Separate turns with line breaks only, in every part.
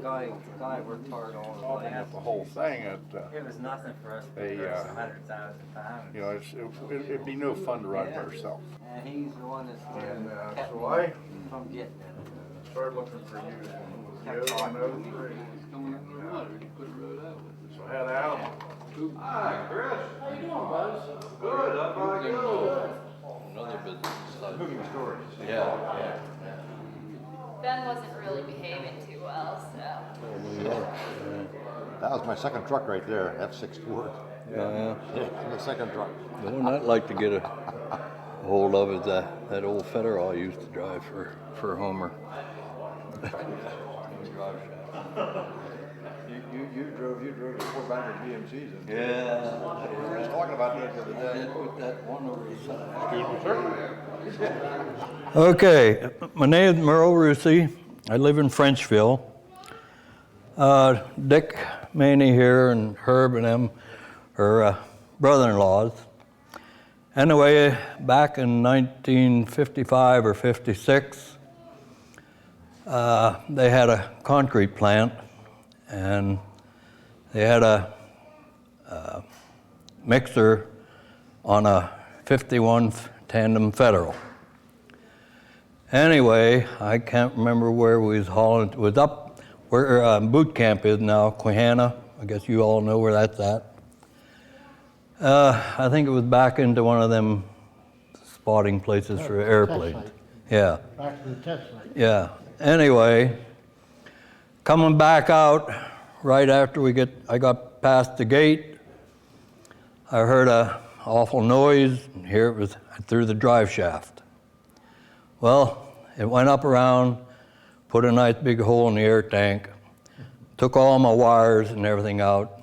Guy worked hard all his life.
The whole thing,
It was nothing for us, but there's 100,000 pounds.
you know, it'd be no fun to ride by yourself.
And he's the one that's kept
So
me
I
from getting it.
started looking for you.
Kept talking to me.
So I had Al.
Hi, Chris. How you doing, Buzz? Good. How about you?
Another business.
Cooking stories.
Yeah.
Ben wasn't really behaving too well, so.
That was my second truck right there, F6 Ford.
Yeah.
Yeah, the second truck.
The one I'd like to get a hold of is that old Federal I used to drive for Homer.
You drove the 4-bagger BMCs.
Yeah.
We were just talking about that the other day.
With that one over the side.
Okay, my name is Merle Rusi. I live in Frenchville. Dick Maney here and Herb and them are brother-in-laws. Anyway, back in 1955 or 56, they had a concrete plant and they had a mixer on a 51 tandem Federal. Anyway, I can't remember where we was hauling. It was up where boot camp is now, Quahana. I guess you all know where that's at. I think it was back into one of them spotting places for airplanes. Yeah.
Back to the test site.
Yeah. Anyway, coming back out right after I got past the gate, I heard a awful noise, and here it was through the drive shaft. Well, it went up around, put a nice big hole in the air tank, took all my wires and everything out.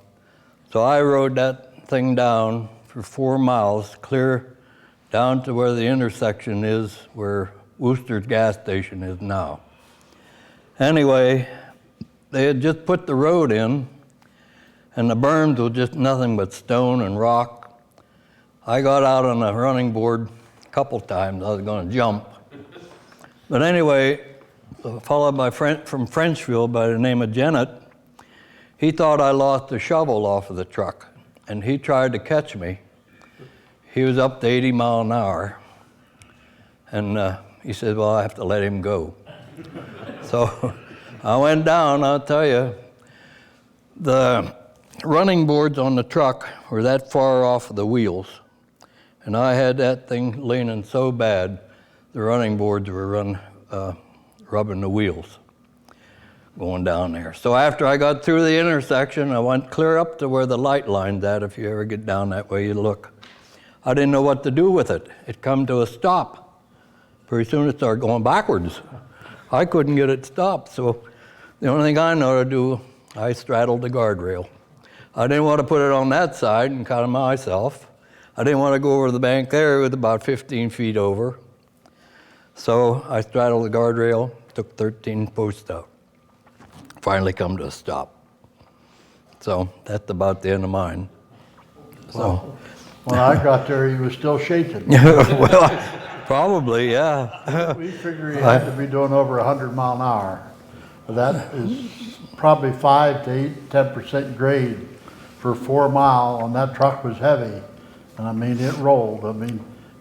So I rode that thing down for 4 miles, clear down to where the intersection is, where Worcester's gas station is now. Anyway, they had just put the road in, and the berms were just nothing but stone and rock. I got out on the running board a couple times. I was going to jump. But anyway, a fellow from Frenchville by the name of Jennett, he thought I lost the shovel off of the truck, and he tried to catch me. He was up to 80 miles an hour, and he said, well, I have to let him go. So I went down. I'll tell you, the running boards on the truck were that far off of the wheels, and I had that thing leaning so bad, the running boards were rubbing the wheels going down there. So after I got through the intersection, I went clear up to where the light line's at. If you ever get down that way, you look. I didn't know what to do with it. It come to a stop. Pretty soon it started going backwards. I couldn't get it stopped, so the only thing I know how to do, I straddled the guardrail. I didn't want to put it on that side and cut it myself. I didn't want to go over the bank there. It was about 15 feet over. So I straddled the guardrail, took 13 posts out. Finally come to a stop. So that's about the end of mine. So
When I got there, he was still shaking.
well, probably, yeah.
We figure he had to be doing over 100 mile an hour. That is probably 5 to 10% grade for 4 mile, and that truck was heavy. And I mean, it rolled.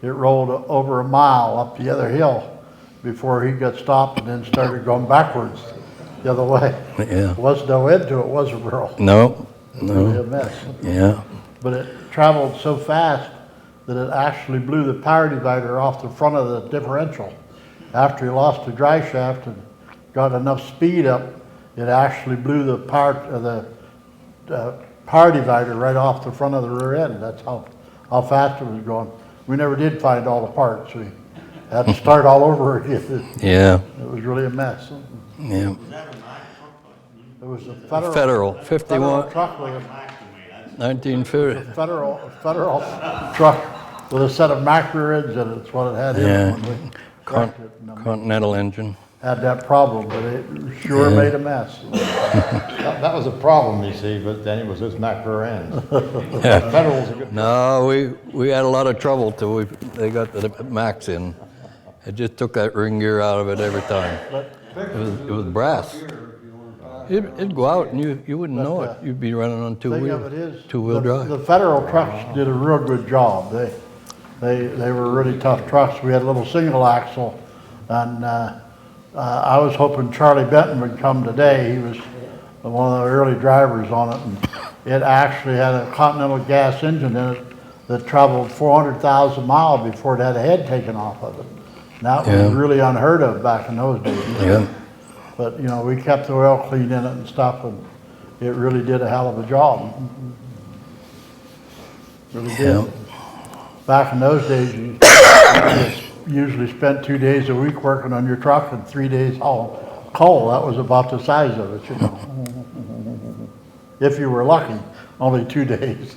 It rolled over a mile up the other hill before he got stopped and then started going backwards the other way.
Yeah.
There was no end to it, was it, Earl?
No,
It was really
no.
a mess.
Yeah.
But it traveled so fast that it actually blew the power divider off the front of the differential. After he lost the drive shaft and got enough speed up, it actually blew the power divider right off the front of the rear end. That's how fast it was going. We never did find all the parts. We had to start all over again.
Yeah.
It was really a mess.
Yeah.
It was a
Federal, 51,
truck with a
1950.
federal truck with a set of Mack rear ends in it. That's what it had in it
Yeah.
when we cracked it. And,
Continental engine.
had that problem, but it sure made a mess.
That was a problem, you see, but then it was this Mack rear end.
Yeah.
Federal's a good.
No, we had a lot of trouble till they got the Max in. It just took that ring gear out of it every time. It was brass. It'd go out and you wouldn't know it. You'd be running on
Thing of it is,
two-wheel drive.
the federal trucks did a real good job. They were really tough trucks. We had a little single axle, and I was hoping Charlie Benton would come today. He was one of the early drivers on it, and it actually had a Continental gas engine in it that traveled 400,000 miles before it had a head taken off of it. And that was really unheard of back in those days.
Yeah.
But, you know, we kept the oil clean in it and stuff, and it really did a hell of a job. Really did.
Yeah.
Back in those days, you usually spent 2 days a week working on your truck and 3 days hauling coal. That was about the size of it, you know. If you were lucky, only 2 days.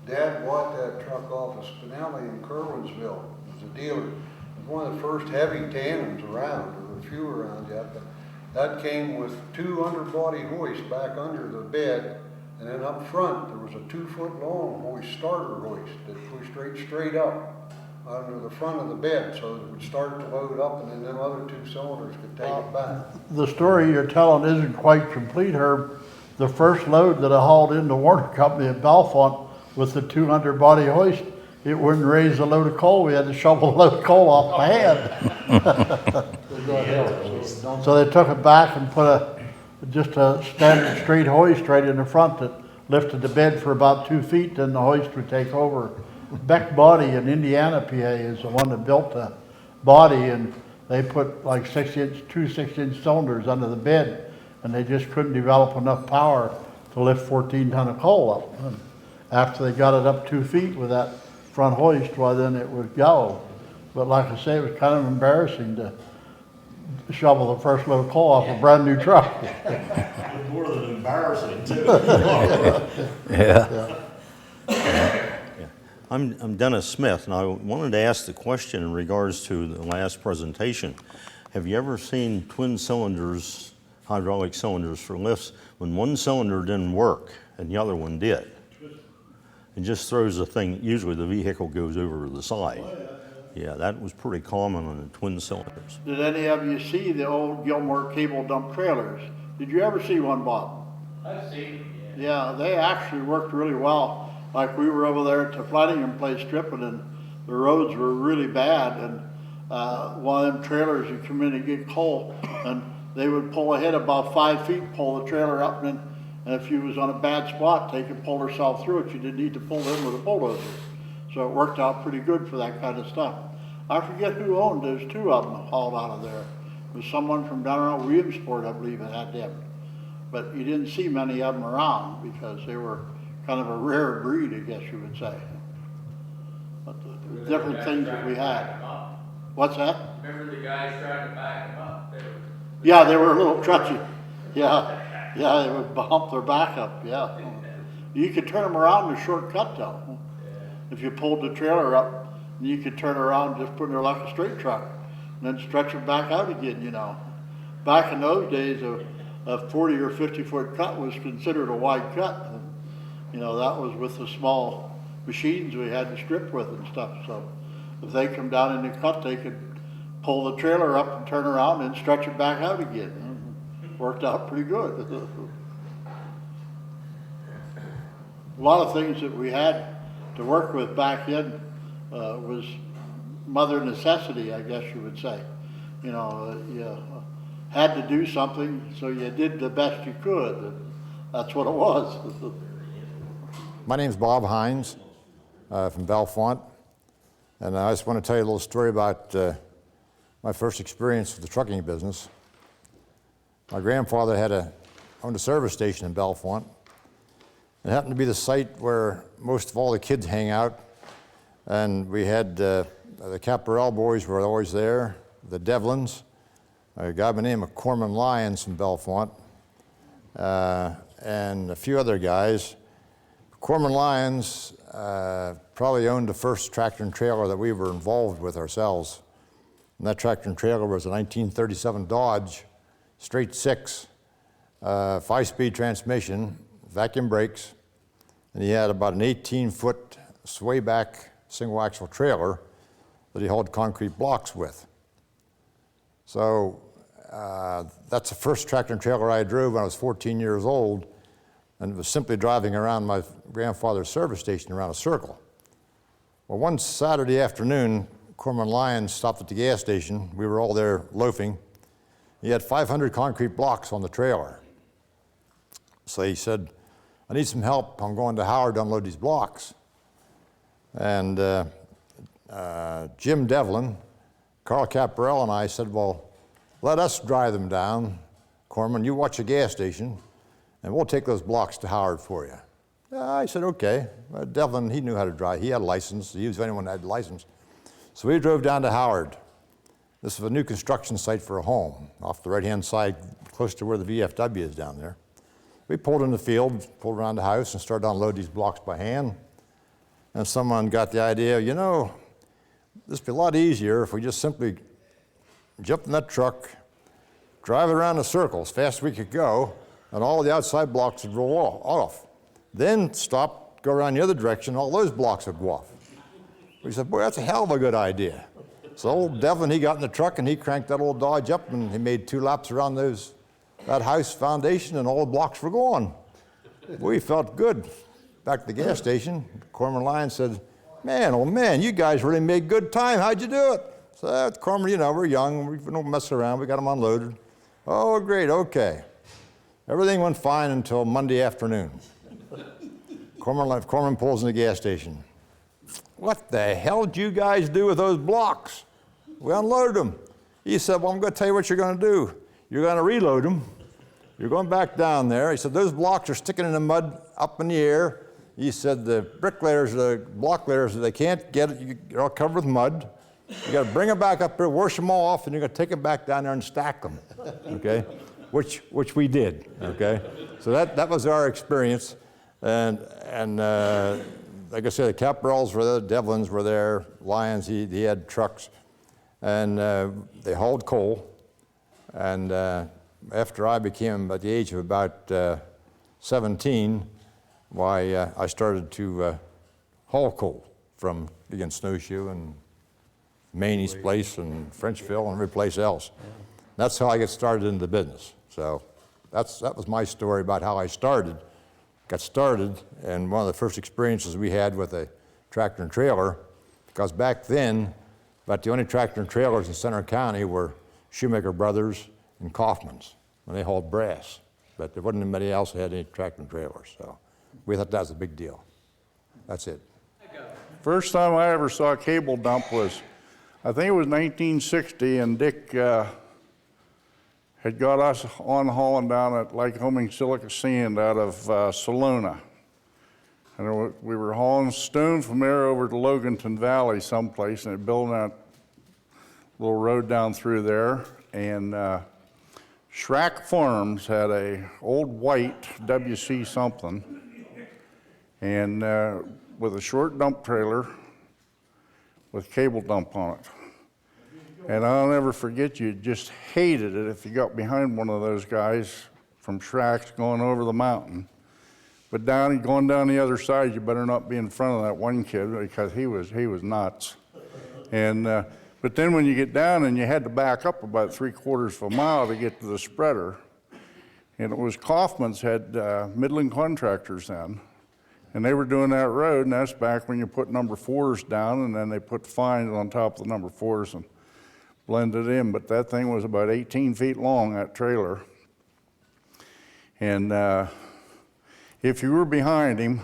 Dad bought that truck off of Spinelli in Kerwinsville. It was a dealer. It was one of the first heavy tandems around. There were a few around yet, but that came with 2 underbody hoists back under the bed. And then up front, there was a 2-foot long hoist, starter hoist, that pushed straight up under the front of the bed, so it would start to load up, and then them other 2 cylinders could take it back.
The story you're telling isn't quite complete, Herb. The first load that I hauled into Warner Company at Bellefonte with the 200 body hoist, it wouldn't raise a load of coal. We had to shovel a load of coal off my head. So they took it back and put just a standard straight hoist right in the front that lifted the bed for about 2 feet, then the hoist would take over. Beck Body in Indiana, PA is the one that built the body, and they put like 2 6-inch cylinders under the bed, and they just couldn't develop enough power to lift 14 ton of coal up. And after they got it up 2 feet with that front hoist, well then it would go. But like I say, it was kind of embarrassing to shovel the first load of coal off a brand new truck.
More than embarrassing, too.
Yeah.
I'm Dennis Smith, and I wanted to ask the question in regards to the last presentation. Have you ever seen twin cylinders, hydraulic cylinders for lifts, when one cylinder didn't work and the other one did? It just throws the thing, usually the vehicle goes over the side. Yeah, that was pretty common on the twin cylinders.
Did any of you see the old Gilmore cable dump trailers? Did you ever see one, Bob?
I've seen it,
Yeah, they actually worked really well. Like we were over there at the Flanagan place stripping, and the roads were really bad, and one of them trailers would come in and get coal, and they would pull ahead about 5 feet, pull the trailer up, and if you was on a bad spot, they could pull herself through it. You didn't need to pull in with a bulldozer. So it worked out pretty good for that kind of stuff. I forget who owned those 2 of them hauled out of there. It was someone from down around Williamsport, I believe, that had them. But you didn't see many of them around because they were kind of a rare breed, I guess you would say. But the different things that we had. What's that?
Remember the guys trying to back them up?
Yeah, they were a little crutchy. Yeah, they would bump their back up, yeah. You could turn them around in a shortcut though. If you pulled the trailer up, you could turn around and just put it like a straight truck and then stretch it back out again, you know. Back in those days, a 40 or 50 foot cut was considered a wide cut. You know, that was with the small machines we had to strip with and stuff. So if they come down in the cut, they could pull the trailer up and turn around and stretch it back out again. Worked out pretty good. A lot of things that we had to work with back then was mother necessity, I guess you would say. You know, you had to do something, so you did the best you could. That's what it was.
My name's Bob Hines from Bellefonte, and I just want to tell you a little story about my first experience with the trucking business. My grandfather owned a service station in Bellefonte. It happened to be the site where most of all the kids hang out, and we had the Caparel boys were always there, the Devlins, a guy by the name of Corman Lyons from Bellefonte, and a few other guys. Corman Lyons probably owned the first tractor and trailer that we were involved with ourselves. And that tractor and trailer was a 1937 Dodge, straight 6, 5-speed transmission, vacuum brakes, and he had about an 18-foot sway-back single-axle trailer that he hauled concrete blocks with. So that's the first tractor and trailer I drove when I was 14 years old, and it was simply driving around my grandfather's service station around a circle. Well, one Saturday afternoon, Corman Lyons stopped at the gas station. We were all there loafing. He had 500 concrete blocks on the trailer. So he said, I need some help. I'm going to Howard to unload these blocks. And Jim Devlin, Carl Caparell, and I said, well, let us drive them down. Corman, you watch the gas station, and we'll take those blocks to Howard for you. I said, okay. Devlin, he knew how to drive. He had a license. He used anyone that had a license. So we drove down to Howard. This was a new construction site for a home off the right-hand side, close to where the VFW is down there. We pulled in the field, pulled around the house, and started to unload these blocks by hand. And someone got the idea, you know, this would be a lot easier if we just simply jump in that truck, drive it around a circle as fast as we could go, and all the outside blocks would roll off. Then stop, go around the other direction, all those blocks would go off. We said, boy, that's a hell of a good idea. So old Devlin, he got in the truck and he cranked that old Dodge up, and he made 2 laps around that house foundation, and all the blocks were gone. We felt good. Back at the gas station, Corman Lyons said, man, oh man, you guys really made good time. How'd you do it? So Corman, you know, we're young, we don't mess around, we got them unloaded. Oh, great, okay. Everything went fine until Monday afternoon. Corman pulls in the gas station. What the hell did you guys do with those blocks? We unloaded them. He said, well, I'm going to tell you what you're going to do. You're going to reload them. You're going back down there. He said, those blocks are sticking in the mud up in the air. He said, the bricklayers, the block layers, they can't get it. You're all covered with mud. You got to bring them back up here, wash them all off, and you're going to take them back down there and stack them, okay? Which we did, okay? So that was our experience. And like I said, the Caparells were there, the Devlins were there, Lyons, he had trucks. And they hauled coal. And after I became at the age of about 17, why I started to haul coal from, again, Snowshoe and Maney's place and Frenchville and every place else. That's how I got started in the business. So that was my story about how I got started, and one of the first experiences we had with a tractor and trailer, because back then, about the only tractor and trailers in Center County were Shoemaker Brothers and Kaufman's, when they hauled brass. But there wasn't anybody else that had any tractor and trailers, so we thought that was a big deal. That's it.
First time I ever saw a cable dump was, I think it was 1960, and Dick had got us on hauling down at Lycoming Silica Sand out of Salona. And we were hauling stone from there over to Loganton Valley someplace, and building that little road down through there. And Schrack Farms had a old white WC something, and with a short dump trailer with cable dump on it. And I'll never forget, you just hated it if you got behind one of those guys from Schrack's going over the mountain. But going down the other side, you better not be in front of that one kid, because he was nuts. And but then when you get down, and you had to back up about 3/4 of a mile to get to the spreader, and it was Kaufman's had Midland Contractors then, and they were doing that road, and that's back when you put number 4s down, and then they put fines on top of the number 4s and blended in. But that thing was about 18 feet long, that trailer. And if you were behind him,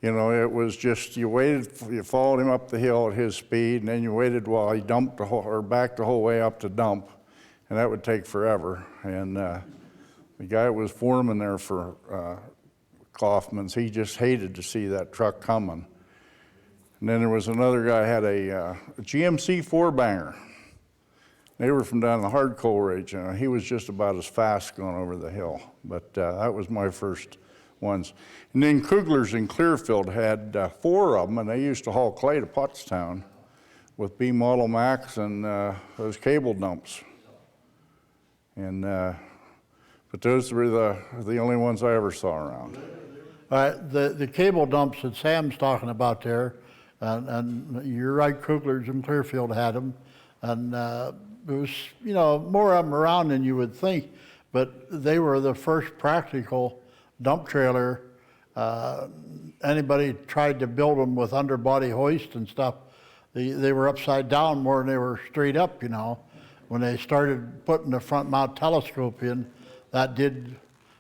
you know, it was just, you followed him up the hill at his speed, and then you waited while he dumped or backed the whole way up to dump, and that would take forever. And the guy that was foreman there for Kaufman's, he just hated to see that truck coming. And then there was another guy had a GMC 4-banger. They were from down the hard coal ridge, and he was just about as fast going over the hill. But that was my first ones. And then Kugler's in Clearfield had 4 of them, and they used to haul clay to Pottstown with B Model Max and those cable dumps. And but those were the only ones I ever saw around.
The cable dumps that Sam's talking about there And you're right, Kugler's in Clearfield had them. And it was, you know, more of them around than you would think, but they were the first practical dump trailer. Anybody tried to build them with underbody hoist and stuff, they were upside down more than they were straight up, you know. When they started putting the front mount telescope in, that did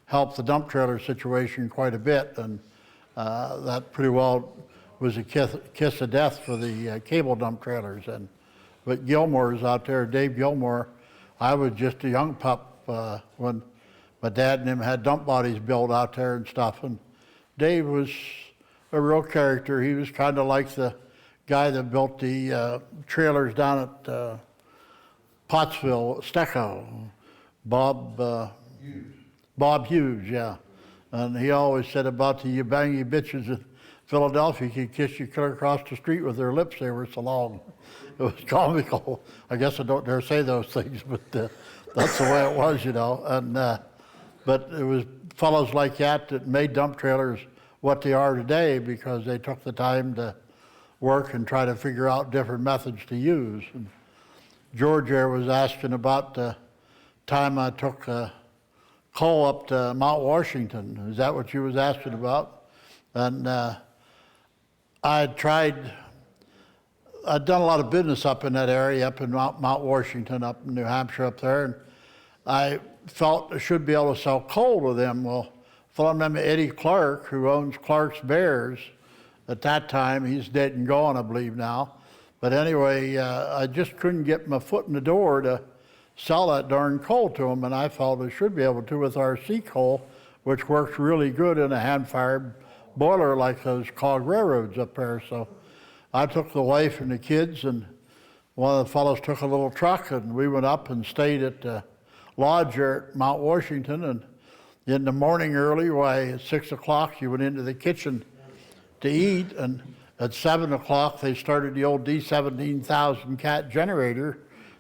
help the dump trailer situation quite a bit, and that pretty well was a kiss of death for the cable dump trailers. But Gilmore's out there, Dave Gilmore, I was just a young pup when my dad and him had dump bodies built out there and stuff, and Dave was a real character. He was kind of like the guy that built the trailers down at Pottsville, Stecco, Bob Hughes, yeah. And he always said about the you bangy bitches in Philadelphia could kiss you clear across the street with their lips, they were so long. It was comical. I guess I don't dare say those things, but that's the way it was, you know. And but it was fellows like that made dump trailers what they are today, because they took the time to work and try to figure out different methods to use. And George there was asking about the time I took coal up to Mount Washington. Is that what you was asking about? And I'd done a lot of business up in that area, up in Mount Washington, up in New Hampshire up there, and I felt I should be able to sell coal to them. Well, a fellow named Eddie Clark, who owns Clark's Bears, at that time, he's dead and gone, I believe now. But anyway, I just couldn't get my foot in the door to sell that darn coal to them, and I felt I should be able to with our sea coal, which works really good in a hand-fired boiler like those cog railroads up there. So I took the wife and the kids, and one of the fellows took a little truck, and we went up and stayed at the lodge there at Mount Washington. And in the morning early, at 6 o'clock, you went into the kitchen to eat, and at 7 o'clock they started the old D17,000 cat generator,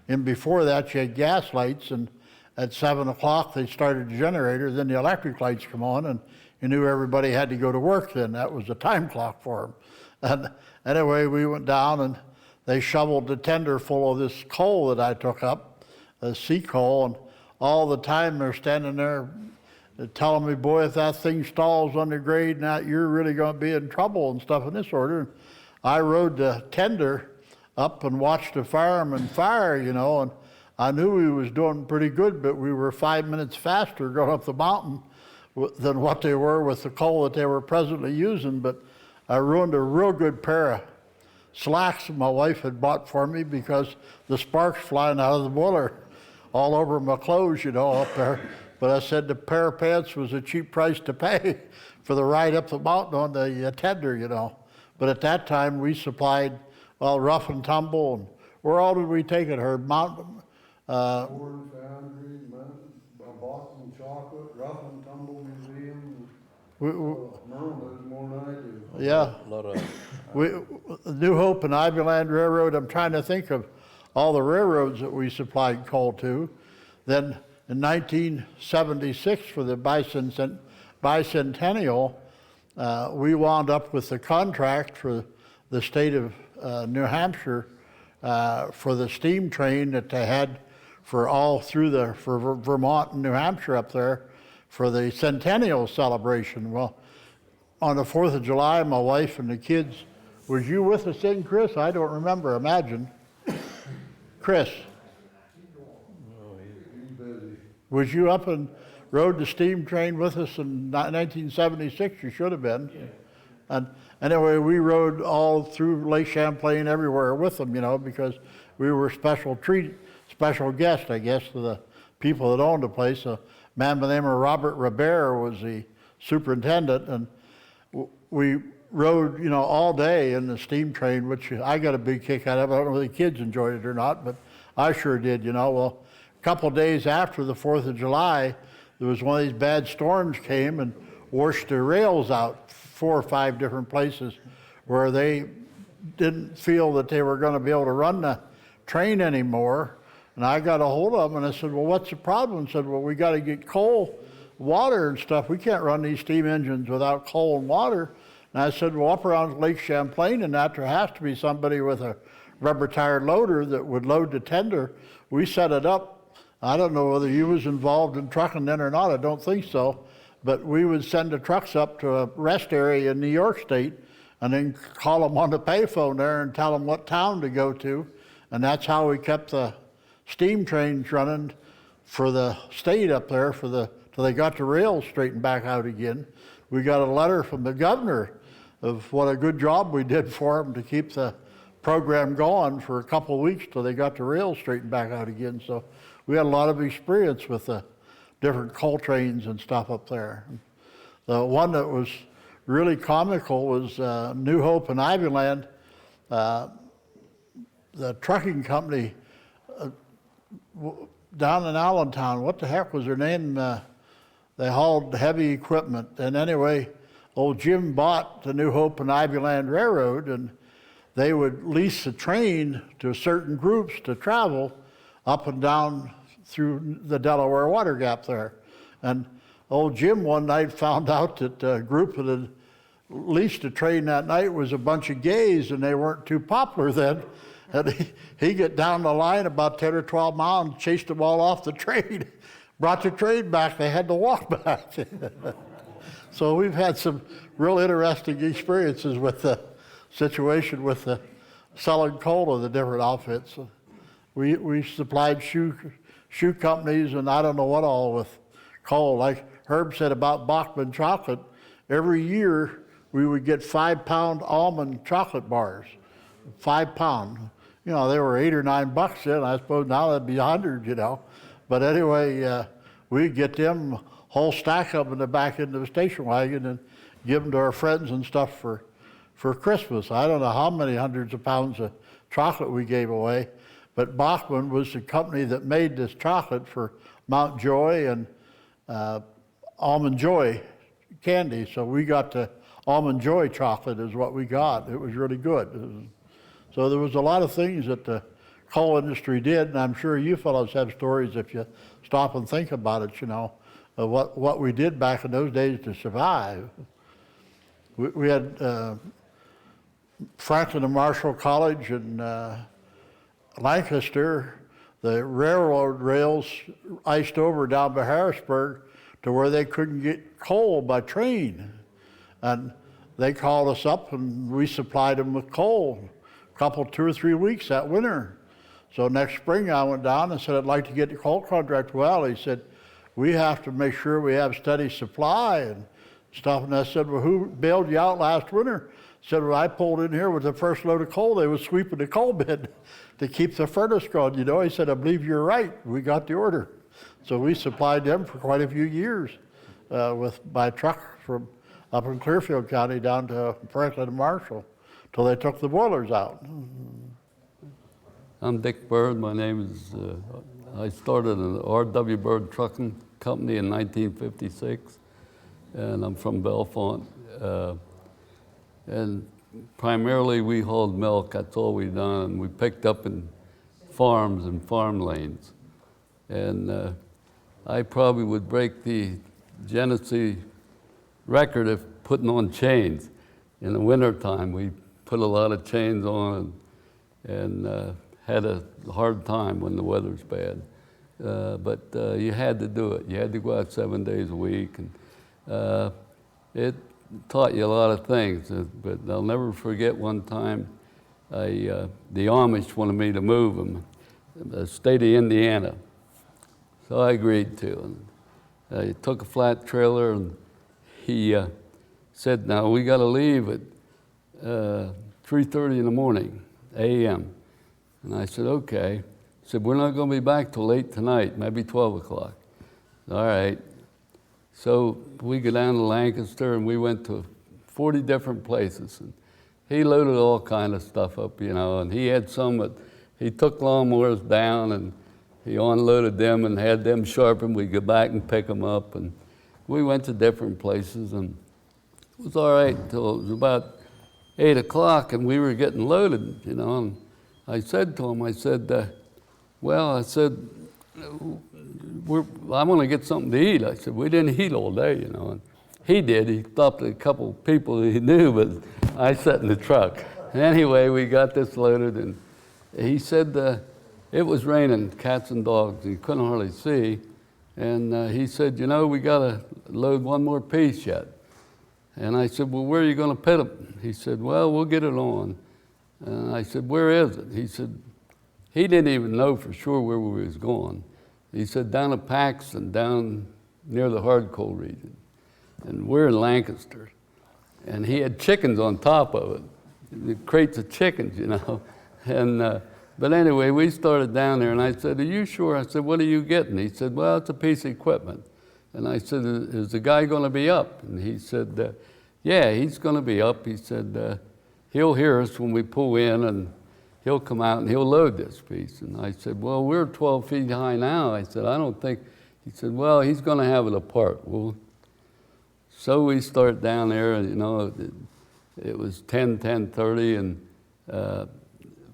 and before that you had gas lights, and at 7 o'clock they started the generator, then the electric lights come on, and you knew everybody had to go to work then. That was a time clock for them. And anyway, we went down and they shoveled the tender full of this coal that I took up, sea coal, and all the time they're standing there telling me, boy, if that thing stalls under grade, now you're really going to be in trouble and stuff in this order. And I rode the tender up and watched the firemen fire, you know, and I knew we was doing pretty good, but we were 5 minutes faster going up the mountain than what they were with the coal that they were presently using. But I ruined a real good pair of slacks my wife had bought for me because the sparks flying out of the boiler all over my clothes, you know, up there. But I said the pair of pants was a cheap price to pay for the ride up the mountain on the tender, you know. But at that time, we supplied, well, rough and tumble. And where all did we take it, Herb? Mountain?
Ford Foundry, Boston Chocolate, Rough and Tumble Museum. Merle knows more than I do.
Yeah.
A lot of
New Hope and Ivy Land Railroad, I'm trying to think of all the railroads that we supplied coal to. Then in 1976, for the bicentennial, we wound up with the contract for the state of New Hampshire for the steam train that they had for all through for Vermont and New Hampshire up there for the centennial celebration. Well, on the 4th of July, my wife and the kids, was you with us then, Chris? I don't remember, imagine. Chris? Was you up and rode the steam train with us in 1976? You should have been. Yeah. And anyway, we rode all through Lake Champlain everywhere with them, you know, because we were special guests, I guess, to the people that owned the place. A man by the name of Robert Robert was the superintendent, and we rode, you know, all day in the steam train, which I got a big kick out of. I don't know if the kids enjoyed it or not, but I sure did, you know. Well, a couple of days after the 4th of July, there was one of these bad storms came and washed the rails out 4 or 5 different places where they didn't feel that they were going to be able to run the train anymore. And I got a hold of them and I said, well, what's the problem? And said, well, we got to get coal, water and stuff. We can't run these steam engines without coal and water. And I said, well, up around Lake Champlain and that, there has to be somebody with a rubber tire loader that would load the tender. We set it up. I don't know whether you was involved in trucking then or not, I don't think so. But we would send the trucks up to a rest area in New York State and then call them on the payphone there and tell them what town to go to. And that's how we kept the steam trains running for the state up there till they got the rails straightened back out again. We got a letter from the governor of what a good job we did for them to keep the program going for a couple of weeks till they got the rails straightened back out again. So we had a lot of experience with the different coal trains and stuff up there. The one that was really comical was New Hope and Ivyland. The trucking company down in Allentown, what the heck was their name? They hauled heavy equipment. And anyway, old Jim bought the New Hope and Ivyland Railroad, and they would lease a train to certain groups to travel up and down through the Delaware Water Gap there. And old Jim one night found out that the group that had leased a train that night was a bunch of gays, and they weren't too popular then. And he got down the line about 10 or 12 miles and chased them all off the train. Brought the train back, they had to walk back. So we've had some real interesting experiences with the situation with the selling coal to the different outfits. We supplied shoe companies and I don't know what all with coal. Like Herb said about Bachman chocolate, every year we would get 5-pound almond chocolate bars, 5 pound. You know, they were $8 or $9 then. I suppose now that'd be 100, you know. But anyway, we'd get them, whole stack of them in the back end of the station wagon and give them to our friends and stuff for Christmas. I don't know how many hundreds of pounds of chocolate we gave away, but Bachman was the company that made this chocolate for Mount Joy and Almond Joy candy. So we got the Almond Joy chocolate is what we got. It was really good. So there was a lot of things that the coal industry did, and I'm sure you fellows have stories if you stop and think about it, you know, of what we did back in those days to survive. We had Franklin and Marshall College in Lancaster. The railroad rails iced over down by Harrisburg to where they couldn't get coal by train. And they called us up and we supplied them with coal a couple, 2 or 3 weeks that winter. So next spring I went down and said, I'd like to get the coal contract. Well, he said, we have to make sure we have steady supply and stuff. And I said, well, who bailed you out last winter? He said, well, I pulled in here with the first load of coal. They was sweeping the coal bin to keep the furnace going. You know, he said, I believe you're right. We got the order. So we supplied them for quite a few years by truck from up in Clearfield County down to Franklin and Marshall till they took the boilers out.
I'm Dick Bird. My name is, I started an R.W. Bird Trucking Company in 1956, and I'm from Bellefonte. And primarily we hauled milk, that's all we done. We picked up in farms and farm lanes. And I probably would break the Genesee record of putting on chains. In the wintertime, we put a lot of chains on and had a hard time when the weather's bad. But you had to do it. You had to go out 7 days a week. And it taught you a lot of things. But I'll never forget one time, the Amish wanted me to move them, the state of Indiana. So I agreed to. And he took a flat trailer and he said, now we gotta leave at 3:30 in the morning, a.m. And I said, okay. He said, we're not gonna be back till late tonight, maybe 12 o'clock. All right. So we go down to Lancaster and we went to 40 different places. And he loaded all kind of stuff up, you know, and he had some that, he took lawnmowers down and he unloaded them and had them sharpened. We'd go back and pick them up. And we went to different places and it was all right until it was about 8 o'clock and we were getting loaded, you know. And I said to him, I said, well, I said, I want to get something to eat. I said, we didn't eat all day, you know. And He did. He stopped a couple people he knew, but I sat in the truck. Anyway, we got this loaded, and he said it was raining cats and dogs. He couldn't hardly see. And he said, you know, we got to load one more piece yet. And I said, well, where are you going to put them? He said, well, we'll get it on. And I said, where is it? He said, he didn't even know for sure where we was going. He said, down at Paxton, down near the hard coal region. And we're in Lancaster. And he had chickens on top of it, the crates of chickens, you know. And, but anyway, we started down there, and I said, are you sure? I said, what are you getting? He said, well, it's a piece of equipment. And I said, is the guy going to be up? And he said, yeah, he's going to be up. He said, he'll hear us when we pull in, and he'll come out and he'll load this piece. And I said, well, we're 12 feet high now. I said, I don't think. He said, well, he's going to have it apart. Well, so we start down there, and you know, it was 10:30, and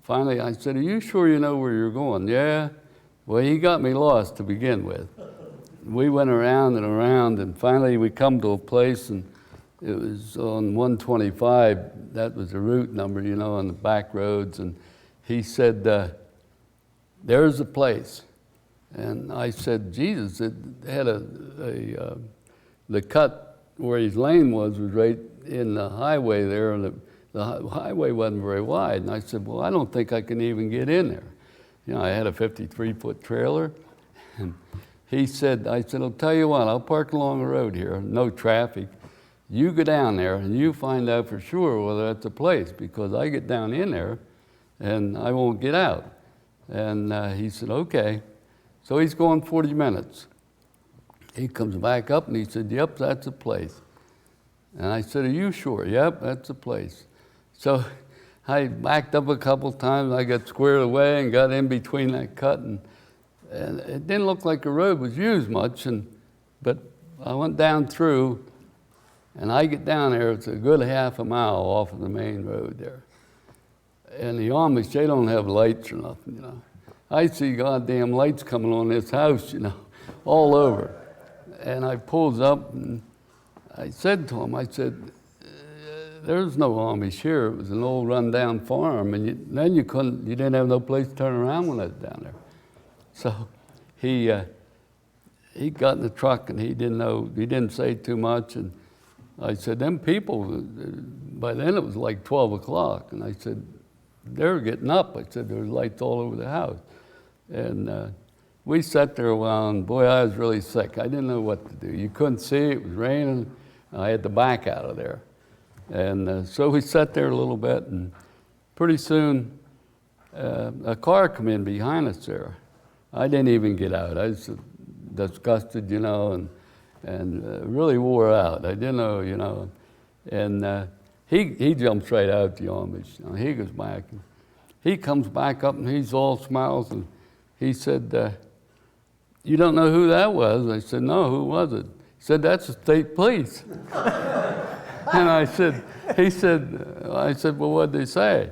finally I said, are you sure you know where you're going? Yeah. Well, he got me lost to begin with. We went around and around, and finally we come to a place, and it was on 125. That was the route number, you know, on the back roads. And he said, there's the place. And I said, Jesus, it had the cut where his lane was right in the highway there, and the highway wasn't very wide. And I said, well, I don't think I can even get in there. You know, I had a 53-foot trailer. And he said, I said, I'll tell you what, I'll park along the road here, no traffic. You go down there and you find out for sure whether that's a place, because I get down in there and I won't get out. And he said, okay. So he's going 40 minutes. He comes back up and he said, yep, that's a place. And I said, are you sure? Yep, that's a place. So I backed up a couple times. I got squared away and got in between that cut, and it didn't look like the road was used much. But I went down through, and I get down there. It's a good half a mile off of the main road there. And the Amish, they don't have lights or nothing, you know. I see goddamn lights coming on this house, you know, all over. And I pulls up, and I said to him, I said, there's no Amish here. It was an old rundown farm, and then you didn't have no place to turn around when I was down there. So he got in the truck, and he didn't say too much. And I said, them people, by then it was like 12 o'clock. And I said, they're getting up. I said, there's lights all over the house. And we sat there a while, and boy, I was really sick. I didn't know what to do. You couldn't see, it was raining. I had to back out of there. And so we sat there a little bit, and pretty soon a car come in behind us there. I didn't even get out. I was disgusted, you know, and really wore out. I didn't know, you know. And he jumps right out, the Amish. You know, he goes back. And he comes back up, and he's all smiles, and he said, you don't know who that was? I said, no, who was it? He said, that's the state police. And I said, well, what'd they say?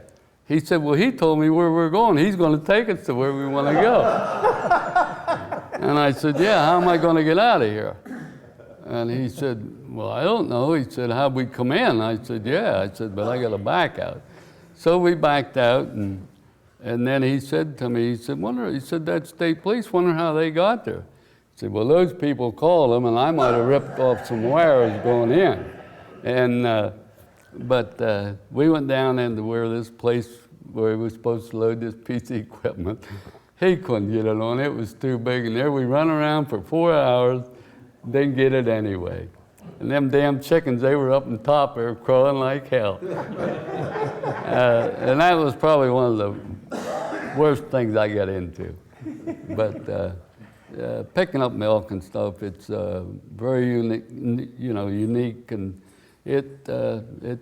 He said, well, he told me where we're going. He's going to take us to where we want to go. And I said, yeah, how am I going to get out of here? And he said, well, I don't know. He said, how'd we come in? I said, yeah. I said, but I got to back out. So we backed out, and then he said to me, he said, that's state police, wonder how they got there. He said, well, those people called them, and I might have ripped off some wires going in. And, but we went down into where this place, where we were supposed to load this piece of equipment. He couldn't get it on, it was too big. And there we run around for 4 hours, didn't get it anyway. And them damn chickens, they were up on top there crowing like hell. And that was probably one of the worst things I got into. But picking up milk and stuff, it's very unique, and it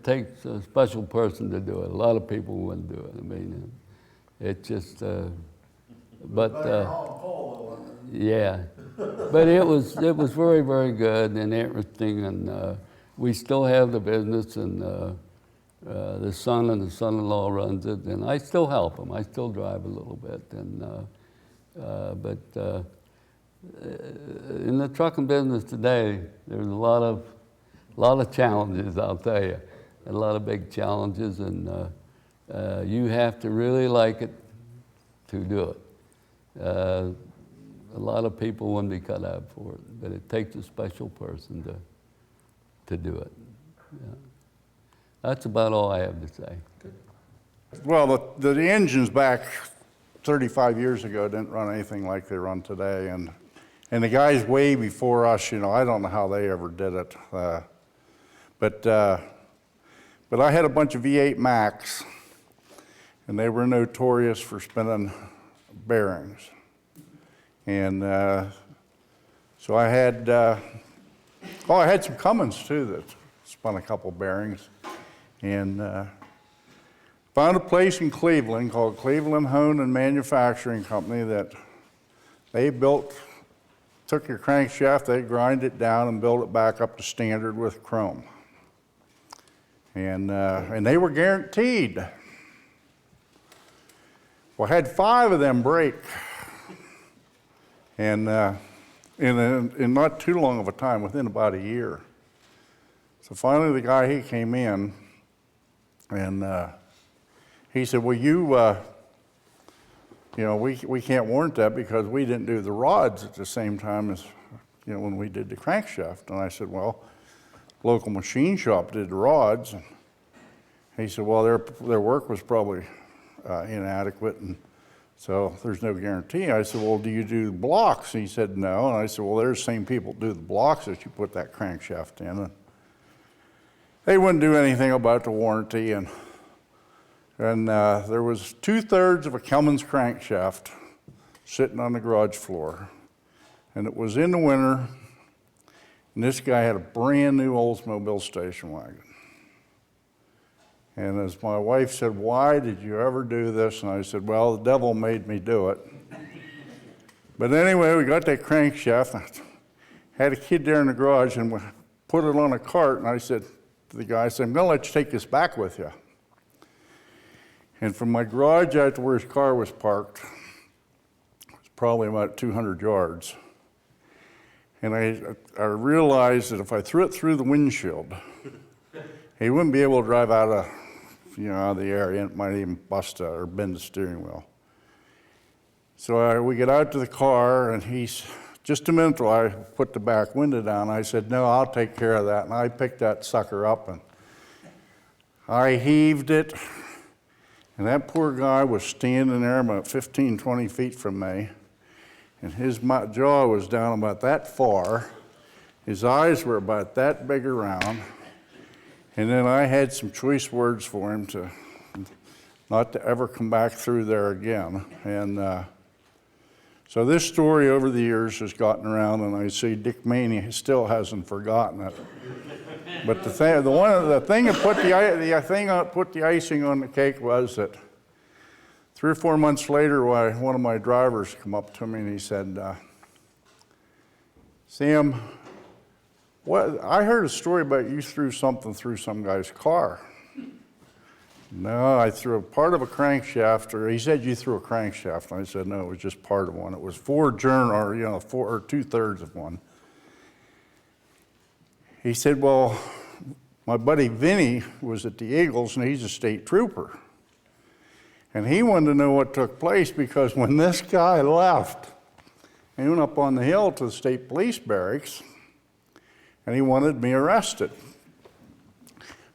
takes a special person to do it. A lot of people wouldn't do it. I mean, it just, yeah. But it was very, very good and interesting, and we still have the business, and the son and the son-in-law runs it, and I still help them. I still drive a little bit, and but in the trucking business today, there's a lot of A lot of challenges, I'll tell you. A lot of big challenges, and you have to really like it to do it. A lot of people wouldn't be cut out for it, but it takes a special person to do it. Yeah. That's about all I have to say.
Well, the engines back 35 years ago didn't run anything like they run today, and the guys way before us, you know, I don't know how they ever did it, but I had a bunch of V8 Max, and they were notorious for spinning bearings, and so I had some Cummins too that spun a couple bearings, and found a place in Cleveland called Cleveland Hone and Manufacturing Company that they took your crankshaft, they grind it down and build it back up to standard with chrome. And they were guaranteed. Well, I had 5 of them break. And in not too long of a time, within about a year. So finally the guy, he came in and he said, well, you know, we can't warrant that because we didn't do the rods at the same time as, you know, when we did the crankshaft. And I said, well, local machine shop did the rods. And he said, well, their work was probably inadequate, and so there's no guarantee. I said, well, do you do blocks? And he said, no. And I said, well, there's the same people do the blocks that you put that crankshaft in. And they wouldn't do anything about the warranty, and there was 2/3 of a Cummins crankshaft sitting on the garage floor, and it was in the winter, and this guy had a brand new Oldsmobile station wagon. And as my wife said, why did you ever do this? And I said, well, the devil made me do it. But anyway, we got that crankshaft. I had a kid there in the garage, and we put it on a cart, and I said to the guy, I said, I'm going to let you take this back with you. And from my garage out to where his car was parked, it was probably about 200 yards. And I realized that if I threw it through the windshield, he wouldn't be able to drive out of the area. It might even bust or bend the steering wheel. So we get out to the car, and he's, just a minute till I put the back window down, I said, no, I'll take care of that. And I picked that sucker up, and I heaved it. And that poor guy was standing there about 15, 20 feet from me, and his jaw was down about that far. His eyes were about that big around. And then I had some choice words for him to not to ever come back through there again. And so this story over the years has gotten around, and I see Dick Maney still hasn't forgotten it. But the thing that put the icing on the cake was that 3 or 4 months later, one of my drivers come up to me and he said, Sam, I heard a story about you threw something through some guy's car. No, I threw a part of a crankshaft, or he said you threw a crankshaft. And I said, no, it was just part of one. It was 4 2/3 of one. He said, well, my buddy Vinny was at the Eagles, and he's a state trooper. And he wanted to know what took place, because when this guy left, he went up on the hill to the state police barracks, and he wanted me arrested.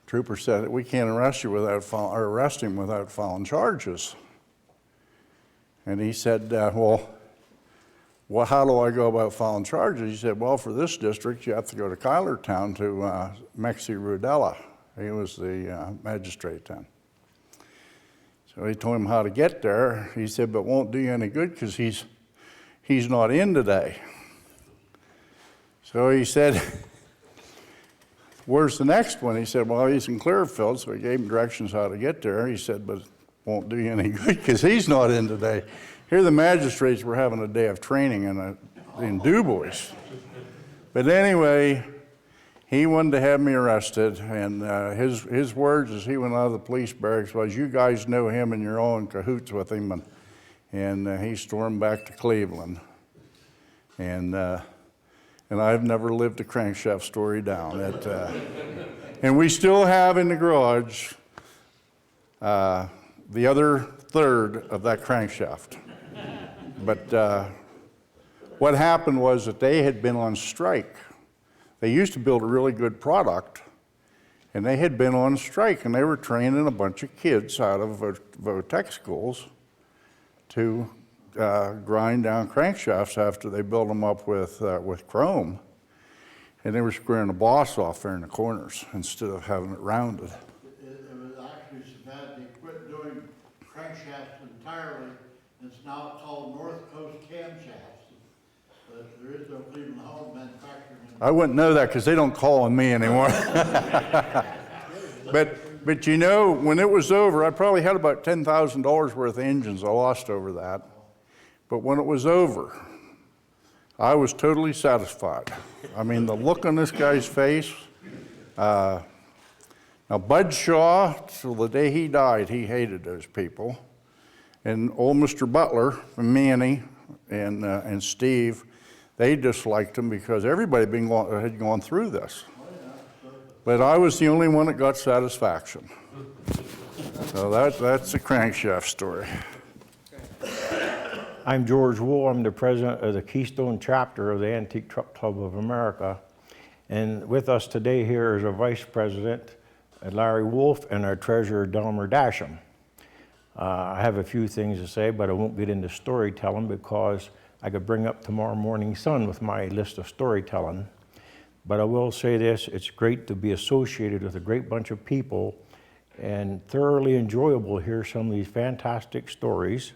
Trooper said, we can't arrest him without filing charges. And he said, well, how do I go about filing charges? He said, well, for this district, you have to go to Kylertown to Mexi Rudella. He was the magistrate then. So he told him how to get there. He said, but it won't do you any good because he's not in today. So he said, where's the next one? He said, well, he's in Clearfield. So he gave him directions how to get there. He said, but it won't do you any good because he's not in today. Here the magistrates were having a day of training in DuBois. But anyway, he wanted to have me arrested, and his words as he went out of the police barracks was, you guys know him and you're all in cahoots with him, and he stormed back to Cleveland. And and I've never lived a crankshaft story down. And we still have in the garage the other third of that crankshaft. But what happened was that they had been on strike. They used to build a really good product, and they had been on strike, and they were training a bunch of kids out of Votech schools to grind down crankshafts after they built them up with chrome. And they were squaring the boss off there in the corners instead of having it rounded.
It was actually so bad they quit doing crankshafts entirely. It's now called North Coast camshafts. But there is no Cleveland Home manufacturing.
I wouldn't know that because they don't call on me anymore. But you know, when it was over, I probably had about $10,000 worth of engines I lost over that. But when it was over, I was totally satisfied. I mean, the look on this guy's face. Now, Bud Shaw, till the day he died, he hated those people. And old Mr. Butler, and Manny, and Steve, they disliked him because everybody had gone through this. But I was the only one that got satisfaction. So that's a crankshaft story.
I'm George Wool. I'm the president of the Keystone chapter of the Antique Truck Club of America. And with us today here is our vice president, Larry Wolf, and our treasurer, Delmer Dasham. I have a few things to say, but I won't get into storytelling because I could bring up tomorrow morning's sun with my list of storytelling. But I will say this, it's great to be associated with a great bunch of people and thoroughly enjoyable to hear some of these fantastic stories.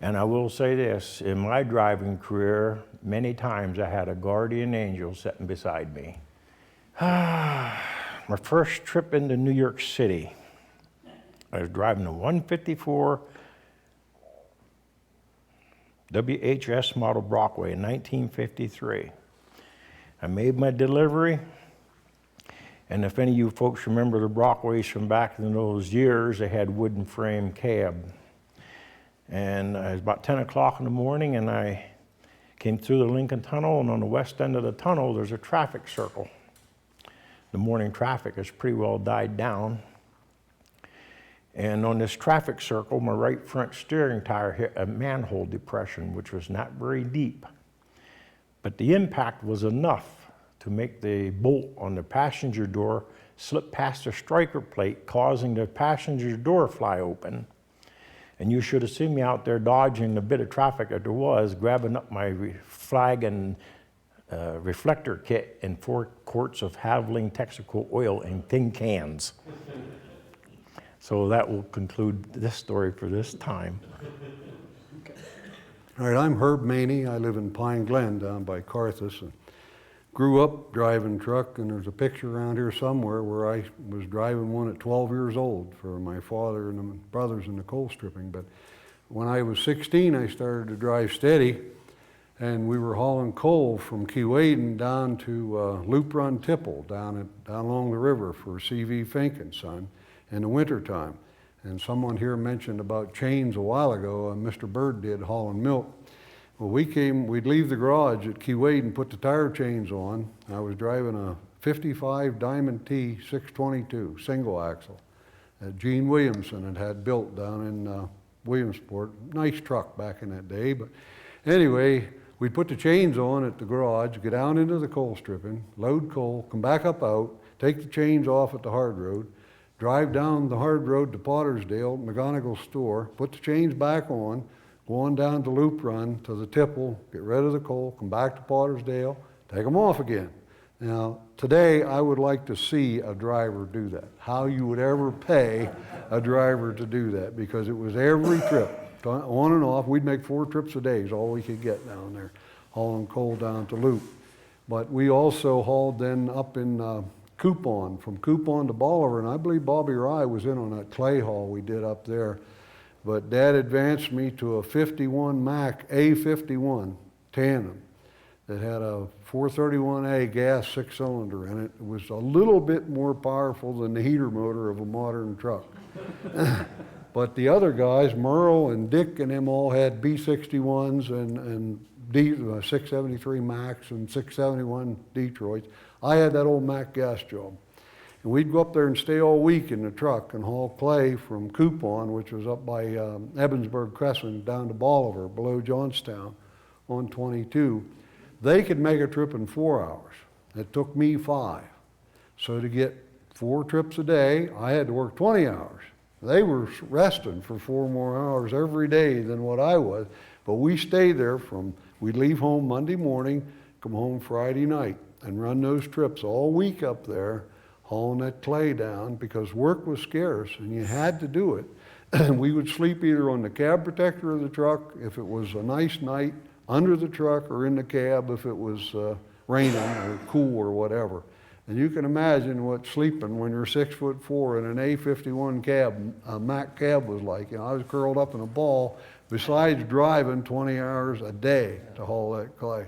And I will say this, in my driving career, many times I had a guardian angel sitting beside me. My first trip into New York City, I was driving a 154 WHS model Brockway in 1953. I made my delivery, and if any of you folks remember the Brockways from back in those years, they had wooden frame cab. And it was about 10 o'clock in the morning, and I came through the Lincoln Tunnel, and on the west end of the tunnel, there's a traffic circle. The morning traffic has pretty well died down. And on this traffic circle, my right front steering tire hit a manhole depression, which was not very deep. But the impact was enough to make the bolt on the passenger door slip past the striker plate, causing the passenger door fly open. And you should have seen me out there dodging the bit of traffic that there was, grabbing up my flag and reflector kit and 4 quarts of Haveling Texaco oil in tin cans. So that will conclude this story for this time.
All right, I'm Herb Maney. I live in Pine Glen down by Carthus, and grew up driving truck, and there's a picture around here somewhere where I was driving one at 12 years old for my father and my brothers in the coal stripping. But when I was 16, I started to drive steady, and we were hauling coal from Keewaydin down to Loop Run Tipple down along the river for C.V. Fink and Son in the wintertime. And someone here mentioned about chains a while ago, and Mr. Bird did hauling milk. Well, we'd leave the garage at Keewaydin and put the tire chains on. I was driving a 55 Diamond T 622 single axle that Gene Williamson had built down in Williamsport. Nice truck back in that day. But anyway, we'd put the chains on at the garage, get down into the coal stripping, load coal, come back up out, take the chains off at the hard road, drive down the hard road to Pottersdale, McGonigal's store, put the chains back on, go on down to Loop Run to the Tipple, get rid of the coal, come back to Pottersdale, take them off again. Now, today I would like to see a driver do that. How you would ever pay a driver to do that, because it was every trip, on and off. We'd make 4 trips a day is all we could get down there, hauling coal down to Loop. But we also hauled then up in Coupon, from Coupon to Bolivar, and I believe Bobby Rye was in on that clay haul we did up there. But Dad advanced me to a 51 Mack A51 tandem that had a 431A gas 6-cylinder in it. It was a little bit more powerful than the heater motor of a modern truck. But the other guys, Merle and Dick and them all had B61s and 673 Max and 671 Detroits. I had that old Mack gas job. And we'd go up there and stay all week in the truck and haul clay from Coupon, which was up by Evansburg Crescent, down to Bolivar, below Johnstown on 22. They could make a trip in 4 hours. It took me 5. So to get 4 trips a day, I had to work 20 hours. They were resting for 4 more hours every day than what I was. But we stayed there we'd leave home Monday morning, come home Friday night, and run those trips all week up there, hauling that clay down, because work was scarce and you had to do it. And we would sleep either on the cab protector of the truck if it was a nice night, under the truck, or in the cab if it was raining or cool or whatever. And you can imagine what sleeping when you're 6'4" in an A51 cab, a Mack cab was like. I was curled up in a ball, besides driving 20 hours a day to haul that clay.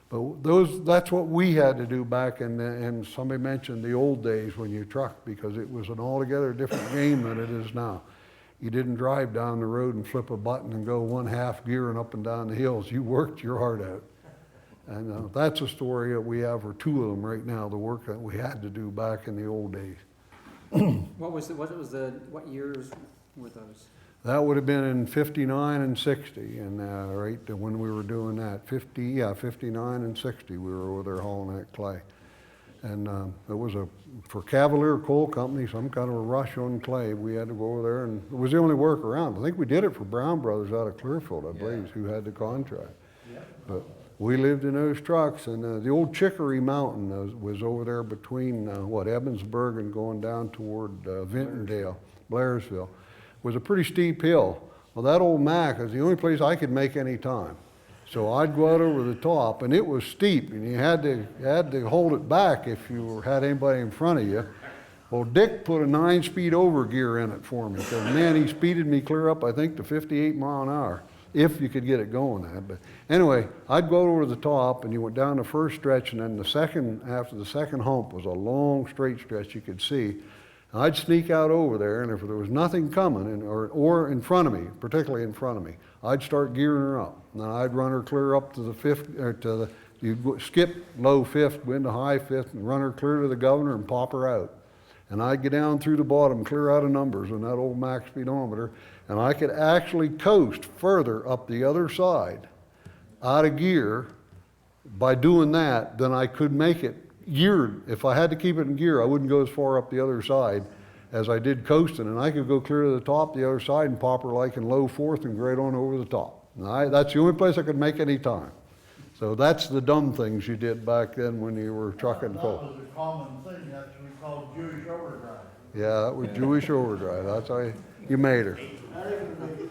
But that's what we had to do back and somebody mentioned the old days when you trucked, because it was an altogether different game than it is now. You didn't drive down the road and flip a button and go 1/2 gear and up and down the hills. You worked your heart out. And that's a story that we have, or 2 of them right now, the work that we had to do back in the old days.
What years were those?
That would have been in 59 and 60, and right when we were doing that, 59 and 60, we were over there hauling that clay. And it was for Cavalier Coal Company, some kind of a rush on clay. We had to go over there, and it was the only work around. I think we did it for Brown Brothers out of Clearfield, I believe, who had the contract. But we lived in those trucks, and the old Chicory Mountain was over there between, Evansburg and going down toward Vintondale, Blairsville. Was a pretty steep hill. Well, that old Mack is the only place I could make any time. So I'd go out over the top, and it was steep, and you had to hold it back if you had anybody in front of you. Well, Dick put a 9-speed overgear in it for me, because man, he speeded me clear up, I think, to 58 mile an hour, if you could get it going. But anyway, I'd go over the top, and you went down the first stretch, and then after the second hump was a long straight stretch you could see. I'd sneak out over there, and if there was nothing coming, or in front of me, particularly in front of me, I'd start gearing her up. And I'd run her clear up to the 5th, or you'd skip low 5th, go into high 5th, and run her clear to the governor and pop her out. And I'd get down through the bottom, clear out of numbers on that old Mack speedometer, and I could actually coast further up the other side, out of gear, by doing that than I could make it geared. If I had to keep it in gear, I wouldn't go as far up the other side as I did coasting, and I could go clear to the top the other side and pop her like in low 4th and grade on over the top. And that's the only place I could make any time. So that's the dumb things you did back then when you were trucking coal.
That was a common thing, that's what we called Jewish overdrive.
Yeah, that was Jewish overdrive. That's how you made her.
Not even the